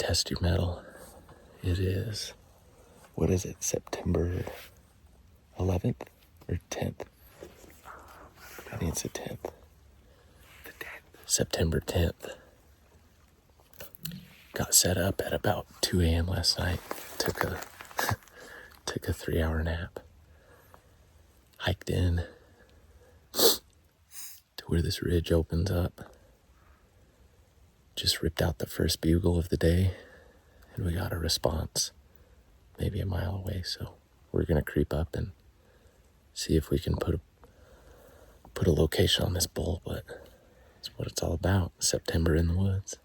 test your metal. It is, what is it, September 11th or 10th? I think it's the 10th. September 10th. Got set up at about 2 a.m. last night. Took a 3-hour nap. Hiked in to where this ridge opens up. Just ripped out the first bugle of the day, and we got a response maybe a mile away. So we're gonna creep up and see if we can put a location on this bull, but that's what it's all about. September in the woods.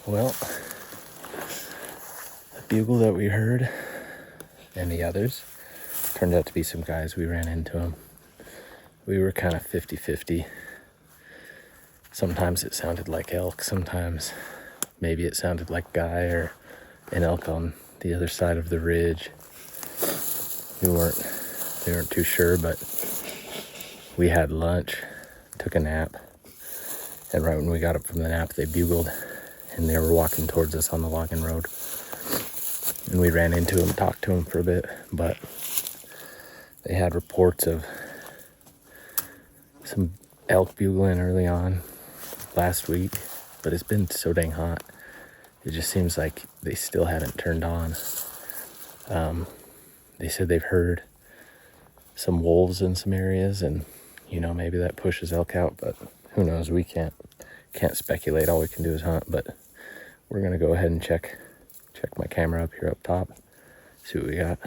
Well, the bugle that we heard and the others turned out to be some guys. We ran into them. We were kind of 50-50. Sometimes it sounded like elk. Sometimes maybe it sounded like guy or an elk on the other side of the ridge. We weren't too sure, but we had lunch, took a nap, and right when we got up from the nap, they bugled. And they were walking towards us on the logging road. And we ran into them, talked to them for a bit, but they had reports of some elk bugling early on last week, but it's been so dang hot. It just seems like they still haven't turned on. They said they've heard some wolves in some areas, and maybe that pushes elk out, but who knows? We can't speculate. All we can do is hunt, but we're gonna go ahead and check my camera up here up top, see what we got.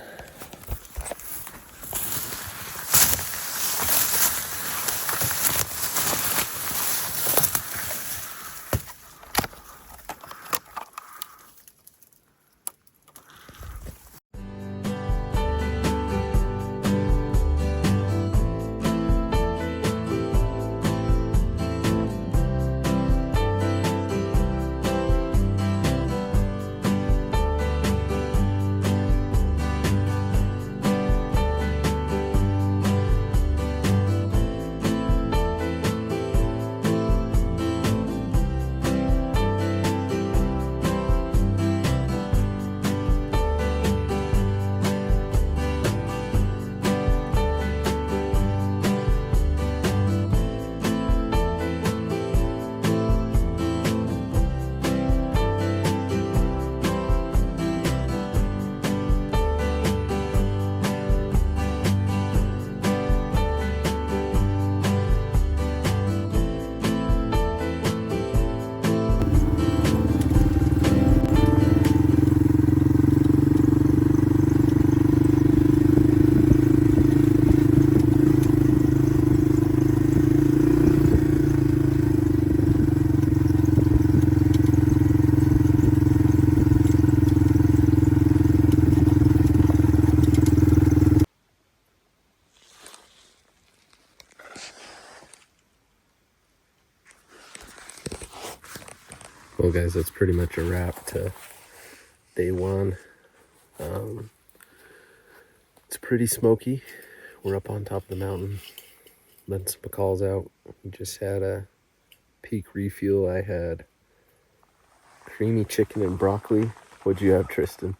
Well, guys, that's pretty much a wrap to day one. It's pretty smoky. We're up on top of the mountain, letting some calls out. We just had a peak refuel. I had creamy chicken and broccoli. What'd you have, Tristan?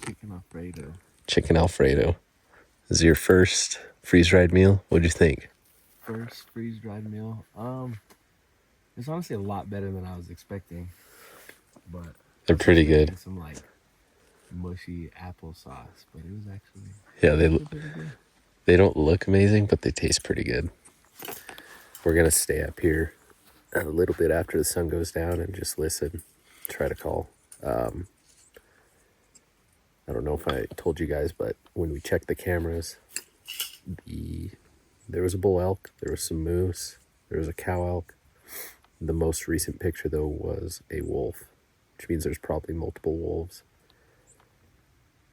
Chicken Alfredo. Chicken Alfredo. This is your first freeze-dried meal. What'd you think? First freeze-dried meal. It's honestly a lot better than I was expecting, but They're pretty good. some like mushy applesauce, but it was actually pretty good. They don't look amazing, but they taste pretty good. We're gonna stay up here a little bit after the sun goes down and just listen, try to call. I don't know if I told you guys, but when we checked the cameras, there was a bull elk, there was some moose, there was a cow elk. The most recent picture, though, was a wolf which means there's probably multiple wolves.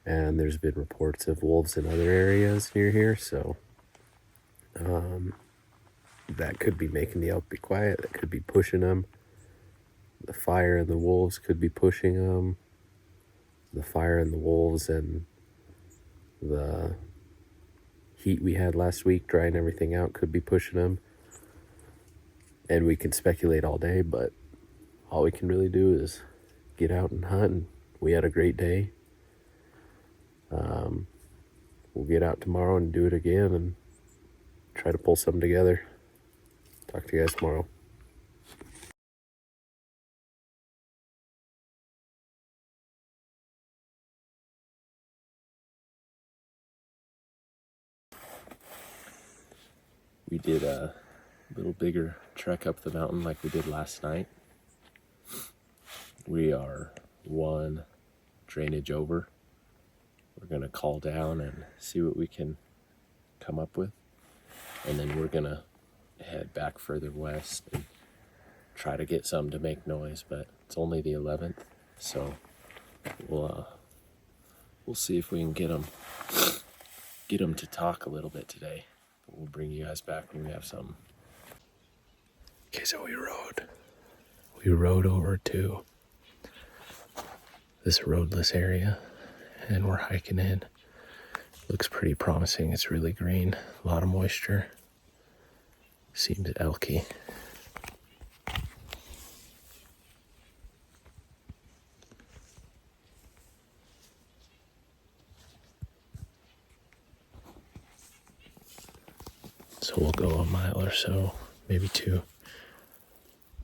And there's been reports of wolves in other areas near here, so that could be making the elk be quiet. That could be pushing them. The fire and the wolves could be pushing them. The fire and the wolves and the heat we had last week, drying everything out, could be pushing them. And we can speculate all day, but all we can really do is get out and hunt. And we had a great day. We'll get out tomorrow and do it again and try to pull something together. Talk to you guys tomorrow. We did a little bigger trek up the mountain like we did last night. We are one drainage over. We're gonna call down and see what we can come up with. And then we're gonna head back further west and try to get some to make noise, but it's only the 11th, so we'll see if we can get them to talk a little bit today. But we'll bring you guys back when we have some. Okay, so we rode over to this roadless area, and we're hiking in. Looks pretty promising. It's really green, a lot of moisture. Seems elky. So we'll go a mile or so, maybe 2.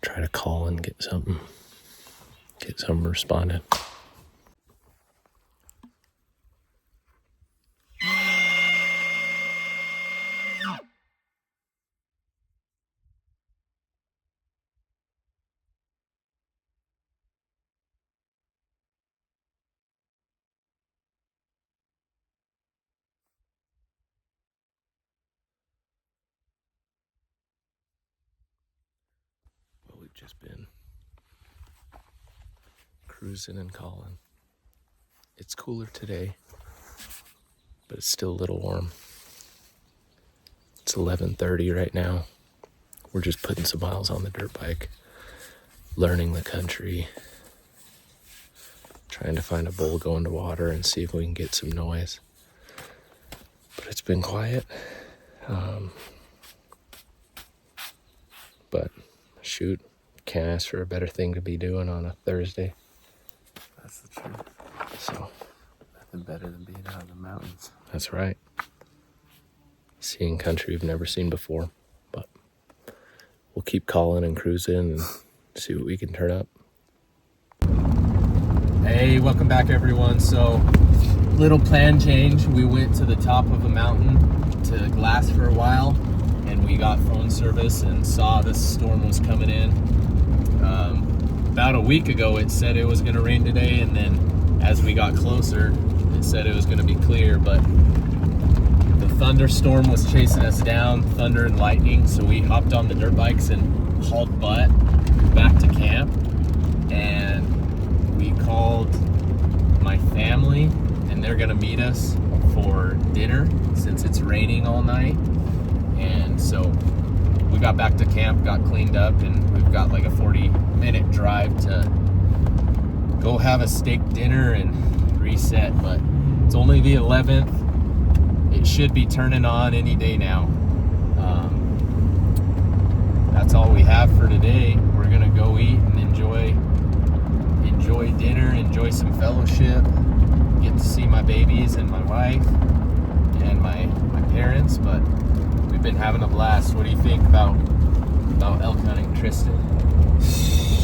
Try to call and get some responded. Well, we've just been cruising and calling. It's cooler today, but it's still a little warm. It's 11:30 right now. We're just putting some miles on the dirt bike, learning the country, trying to find a bull going to water and see if we can get some noise. But it's been quiet. But shoot, can't ask for a better thing to be doing on a Thursday. That's the truth. So Nothing better than being out in the mountains. that's right. Seeing country we've never seen before. But we'll keep calling and cruising and see what we can turn up. Hey, welcome back everyone. So, little plan change. We went to the top of a mountain to glass for a while, and we got phone service and saw this storm was coming in. About a week ago it said it was going to rain today, and then as we got closer it said it was going to be clear, but the thunderstorm was chasing us down, thunder and lightning, so we hopped on the dirt bikes and hauled butt back to camp. And we called my family, and they're gonna meet us for dinner since it's raining all night. And so we got back to camp, got cleaned up, and we've got like a 40-minute drive to go have a steak dinner and reset. But it's only the 11th. It should be turning on any day now. That's all we have for today. We're gonna go eat and enjoy dinner, enjoy some fellowship, get to see my babies and my wife and my parents. But we've been having a blast. What do you think about elk hunting, Tristan?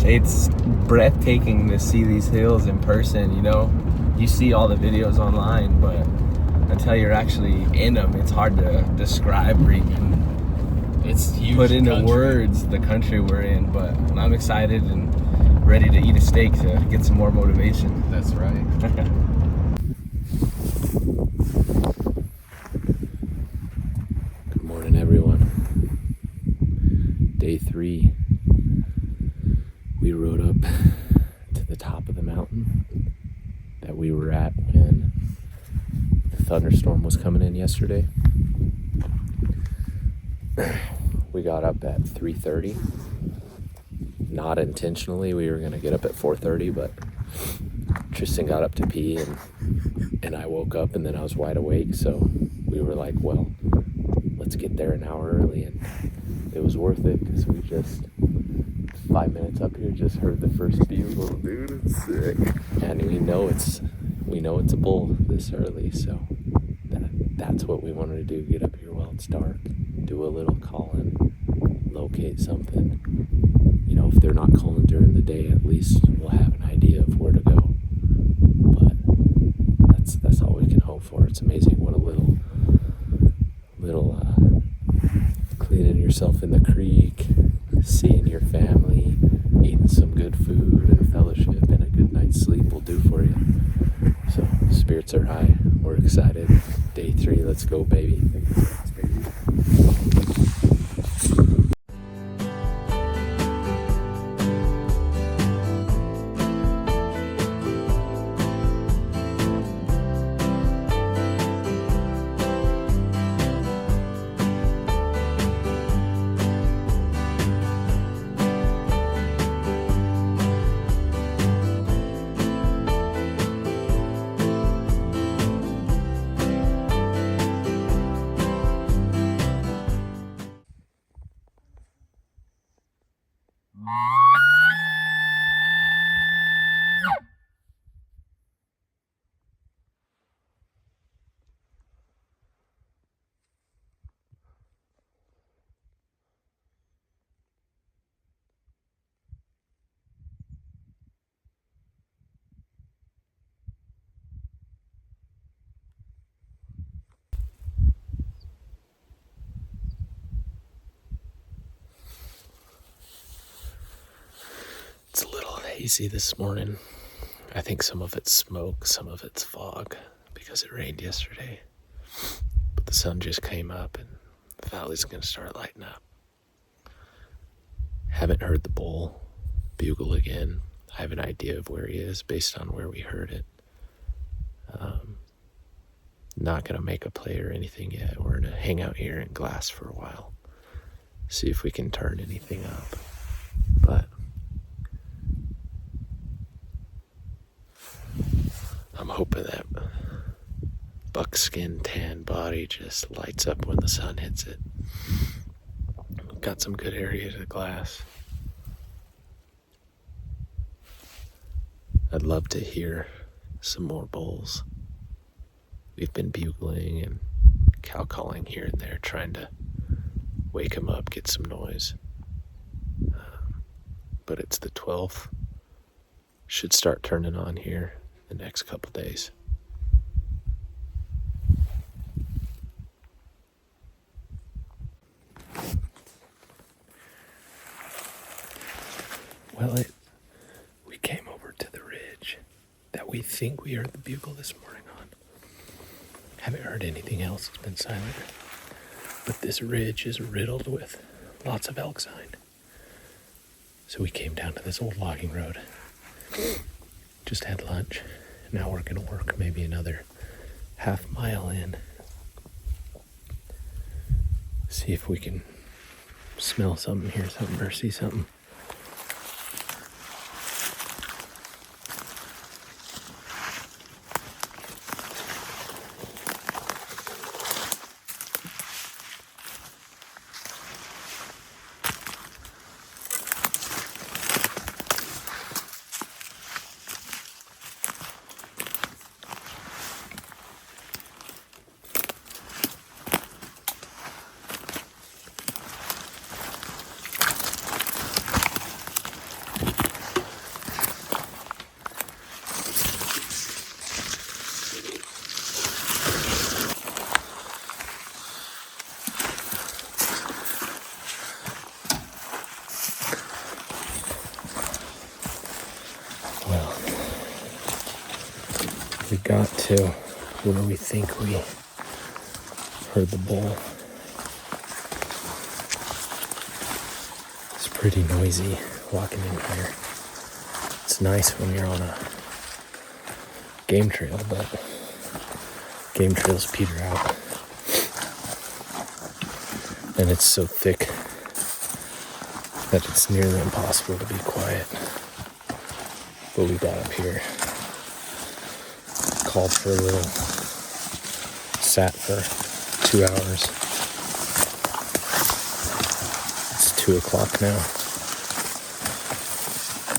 It's breathtaking to see these hills in person. You know, you see all the videos online, but until you're actually in them, it's hard to describe or even It's huge. put into country. words the country we're in. But I'm excited and ready to eat a steak to get some more motivation. That's right. Good morning, everyone. Day 3. We rode up to the top of the thunderstorm was coming in yesterday. We got up at 3:30. Not intentionally. We were going to get up at 4:30, but Tristan got up to pee, and I woke up, and then I was wide awake. So we were like, well, let's get there an hour early. And it was worth it because we just 5 minutes up here just heard the first bugle. Dude, it's sick. And we know it's a bull this early, so that's what we wanted to do. Get up here while it's dark, do a little calling, locate something. You know, if they're not calling during the day, at least we'll have an idea of where to go. But that's all we can hope for. It's amazing what a little cleaning yourself in the creek, seeing your family, eating some good food and fellowship and a good night's sleep will do for you. So spirits are high. We're excited. Day 3, let's go, baby. It's a little hazy this morning. I think some of it's smoke, some of it's fog because it rained yesterday. But the sun just came up and the valley's going to start lighting up. Haven't heard the bull bugle again. I have an idea of where he is based on where we heard it. Not going to make a play or anything yet. We're going to hang out here and glass for a while. See if we can turn anything up. But I'm hoping that buckskin tan body just lights up when the sun hits it. Got some good area to glass. I'd love to hear some more bulls. We've been bugling and cow calling here and there, trying to wake them up, get some noise. But it's the 12th. Should start turning on here the next couple days. Well, we came over to the ridge that we think we heard the bugle this morning on. Haven't heard anything else. It's been silent. But this ridge is riddled with lots of elk sign. So we came down to this old logging road. Just had lunch. Now we're going to work maybe another half mile in. See if we can smell something, hear something, or see something. We got to where we think we heard the bull. It's pretty noisy walking in here. It's nice when you're on a game trail, but game trails peter out. And it's so thick that it's nearly impossible to be quiet. But we got up here, called for a little, sat for 2 hours. It's 2 o'clock now.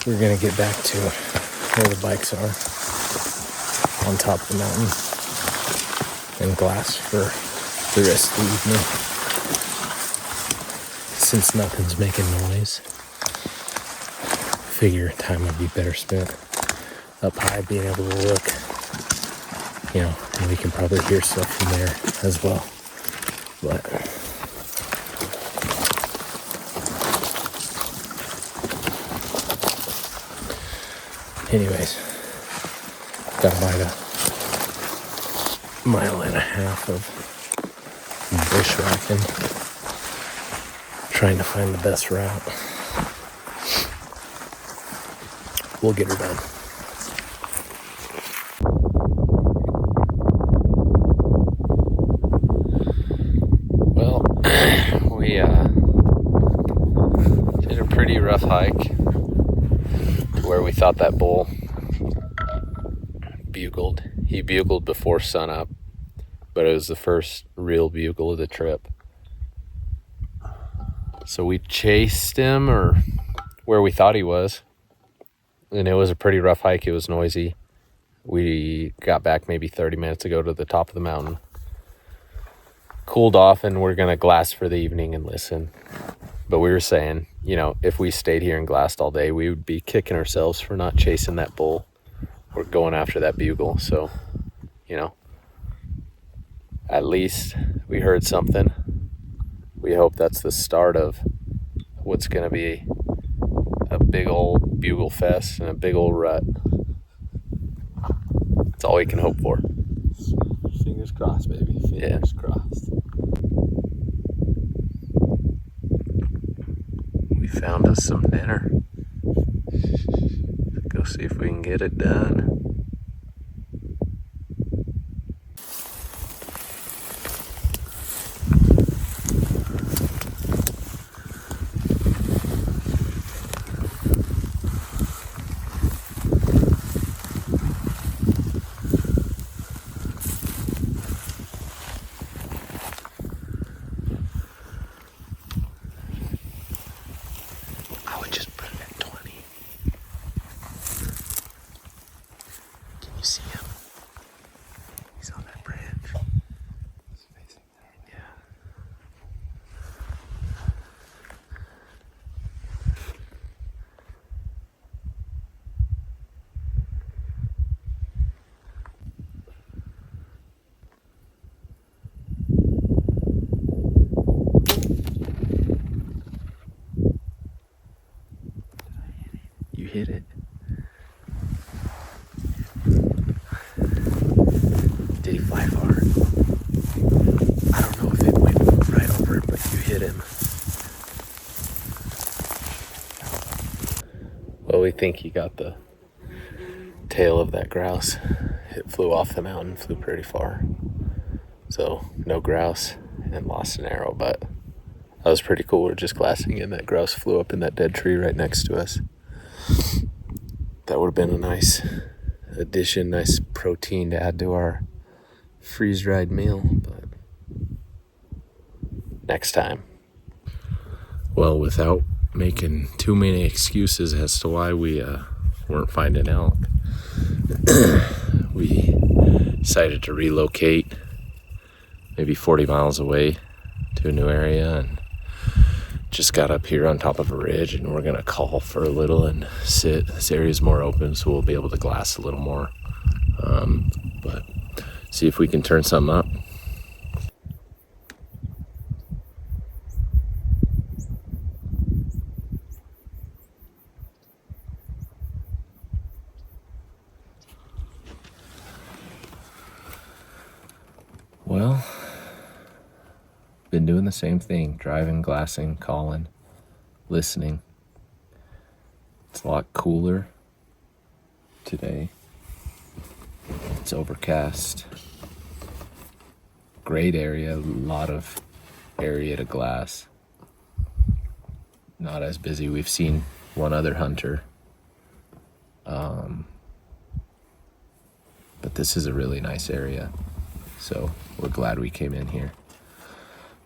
We're gonna get back to where the bikes are, on top of the mountain, and glass for the rest of the evening. Since nothing's making noise, figure time would be better spent up high, being able to look, and we can probably hear stuff from there as well. But anyways, got about a mile and a half of bushwhacking, trying to find the best route. We'll get her done. Well, we did a pretty rough hike to where we thought that bull bugled. He bugled before sunup, but it was the first real bugle of the trip. So we chased him, or where we thought he was, and it was a pretty rough hike. It was noisy. We got back maybe 30 minutes ago to the top of the mountain, cooled off, and we're gonna glass for the evening and listen. But we were saying, if we stayed here and glassed all day, we would be kicking ourselves for not chasing that bull or going after that bugle. So, at least we heard something. We hope that's the start of what's gonna be a big old bugle fest and a big old rut. That's all we can hope for. Fingers crossed, baby. Fingers crossed. We found us some dinner. Go see if we can get it done. I would just put it at 20. Can you see him? He's on that branch. He's facing there. Yeah. You hit it. Did he fly far? I don't know if it went right over it, but you hit him. Well, we think he got the tail of that grouse. It flew off the mountain, flew pretty far. So, no grouse, and lost an arrow, but that was pretty cool. We're just glassing and that grouse flew up in that dead tree right next to us. That would have been a nice addition, nice protein to add to our freeze-dried meal, but next time. Well, without making too many excuses as to why we weren't finding elk, we decided to relocate maybe 40 miles away to a new area, and just got up here on top of a ridge, and we're gonna call for a little and sit. This area's more open, so we'll be able to glass a little more, but see if we can turn something up. Well, been doing the same thing, driving, glassing, calling, listening. It's a lot cooler today. It's overcast. great area, a lot of area to glass. Not as busy. We've seen one other hunter. But this is a really nice area. So we're glad we came in here.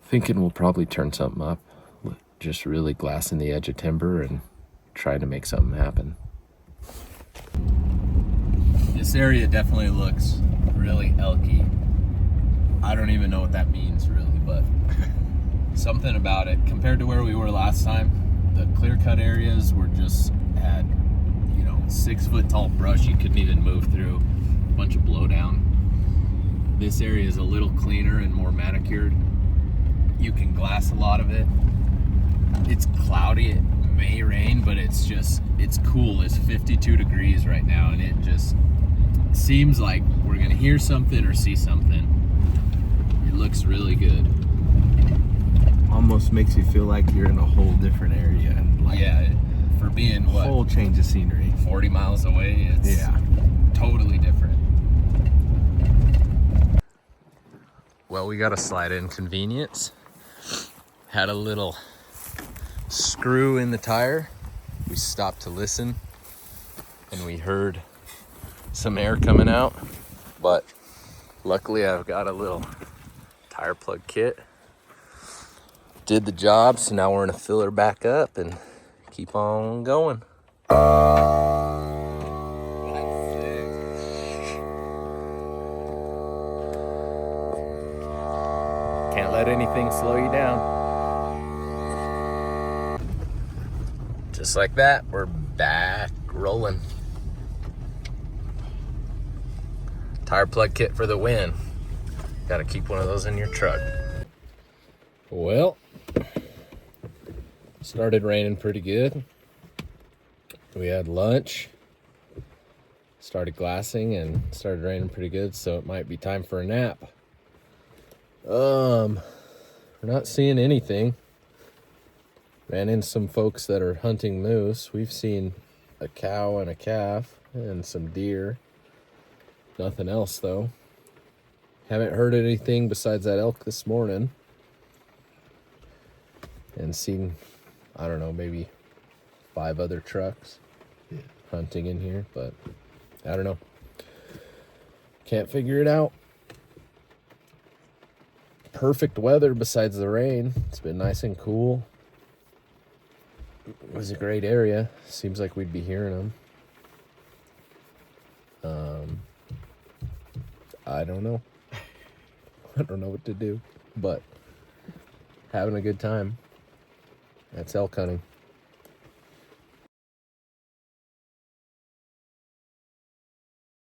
Thinking we'll probably turn something up. Just really glassing the edge of timber and try to make something happen. This area definitely looks really elky. I don't even know what that means really, but something about it. Compared to where we were last time, the clear cut areas were just had, 6 foot tall brush you couldn't even move through. A bunch of blowdown. This area is a little cleaner and more manicured. You can glass a lot of it. It's cloudy, it may rain, but it's cool. It's 52 degrees right now, and it just seems like we're gonna hear something or see something. It looks really good. Almost makes you feel like you're in a whole different area, and like for being a whole change of scenery. 40 miles away, it's totally different. Well, we got a slight inconvenience. Had a little screw in the tire. We stopped to listen and we heard some air coming out, but luckily I've got a little tire plug kit. Did the job, so now we're gonna fill her back up and keep on going. Can't let anything slow you down. Just like that, we're back rolling. Tire plug kit for the win. Gotta keep one of those in your truck. Well, started raining pretty good. We had lunch, started glassing, and started raining pretty good, so it might be time for a nap. We're not seeing anything. Ran into some folks that are hunting moose. We've seen a cow and a calf and some deer. Nothing else though. Haven't heard anything besides that elk this morning. And seen, I don't know, maybe 5 other trucks hunting in here, but I don't know. Can't figure it out. Perfect weather besides the rain. It's been nice and cool. It was a great area. Seems like we'd be hearing them. I don't know. I don't know what to do, but having a good time. That's elk hunting.